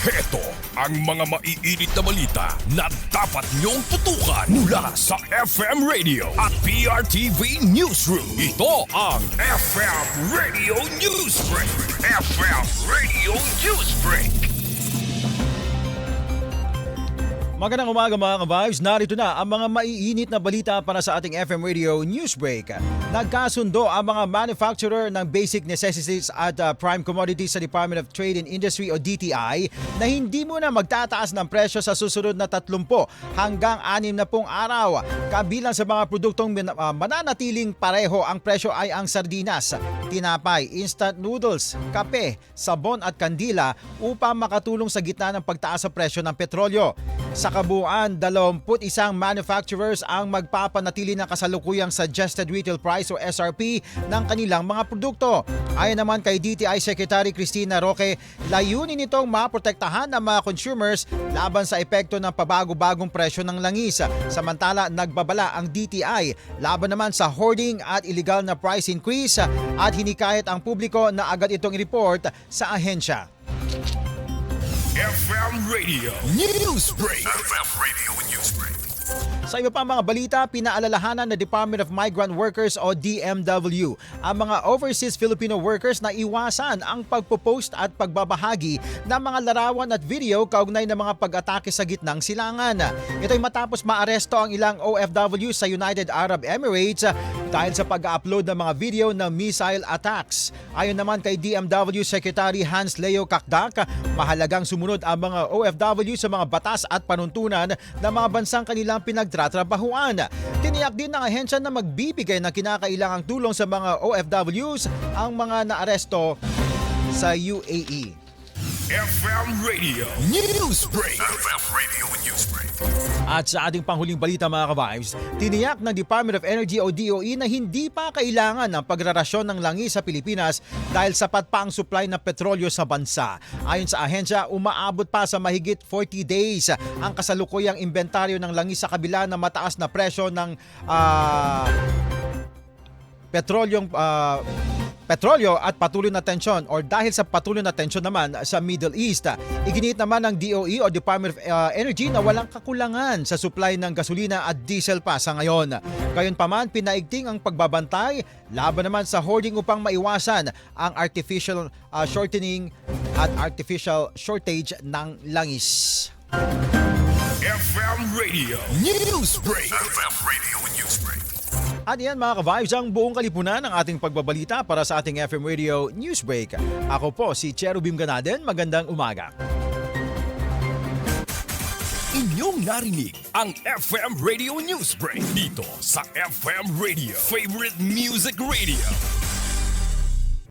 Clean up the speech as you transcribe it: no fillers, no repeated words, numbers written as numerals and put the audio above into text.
Heto ang mga maiinit na balita na dapat niyong tutukan mula sa FM Radio at PRTV Newsroom. Ito ang FM Radio Newsbreak. FM Radio Newsbreak. Magandang umaga mga ka-vibes, narito na ang mga maiinit na balita para sa ating FM Radio Newsbreak. Nagkasundo ang mga manufacturer ng basic necessities at prime commodities sa Department of Trade and Industry o DTI na hindi muna magtataas ng presyo sa susunod na 30 hanggang 60 araw. Kabilang sa mga produktong mananatiling pareho ang presyo ay ang sardinas, tinapay, instant noodles, kape, sabon at kandila upang makatulong sa gitna ng pagtaas sa presyo ng petrolyo. Sa kabuuan, 21 manufacturers ang magpapanatili ng kasalukuyang suggested retail price o SRP ng kanilang mga produkto. Ayon naman kay DTI Secretary Cristina Roque, layunin nitong maprotektahan ang mga consumers laban sa epekto ng pabago-bagong presyo ng langis. Samantala, nagbabala ang DTI laban naman sa hoarding at illegal na price increase at hinikayat ang publiko na agad itong i-report sa ahensya. FM Radio Newsbreak. FM Radio Newsbreak. Sa iba pa mga balita, pinaalalahanan ng Department of Migrant Workers o DMW ang mga overseas Filipino workers na iwasan ang pagpo-post at pagbabahagi ng mga larawan at video kaugnay ng mga pag-atake sa gitnang silangan. Ito'y matapos maaresto ang ilang OFW sa United Arab Emirates dahil sa pag-upload ng mga video ng missile attacks. Ayon naman kay DMW Secretary Hans Leo Kakdak, mahalagang sumunod ang mga OFW sa mga batas at panuntunan ng mga bansang kanilang pinagtratrabahuan. Tiniyak din ng ahensya na magbibigay ng kinakailangang tulong sa mga OFWs ang mga naaresto sa UAE. FM Radio Newsbreak. FM Radio Newsbreak. At sa ating panghuling balita mga ka-vibes, tiniyak ng Department of Energy o DOE na hindi pa kailangan ng pagrarasyon ng langis sa Pilipinas dahil sapat pa ang supply ng petrolyo sa bansa. Ayon sa ahensya, umaabot pa sa mahigit 40 days ang kasalukuyang inventaryo ng langis sa kabila ng mataas na presyo ng petrolyo at patuloy na tensyon or dahil sa patuloy na tensyon naman sa Middle East. Iginiit naman ng DOE o Department of Energy na walang kakulangan sa supply ng gasolina at diesel pa sa ngayon. Gayunpaman, pinaigting ang pagbabantay laban naman sa hoarding upang maiwasan ang artificial shortening at artificial shortage ng langis. FM Radio Newsbreak. FM Radio Newsbreak. At yan mga ka-vibes, ang buong kalipunan ng ating pagbabalita para sa ating FM Radio Newsbreak. Ako po si Cherubim Ganaden, magandang umaga. Inyong narinig ang FM Radio Newsbreak dito sa FM Radio, Favorite Music Radio.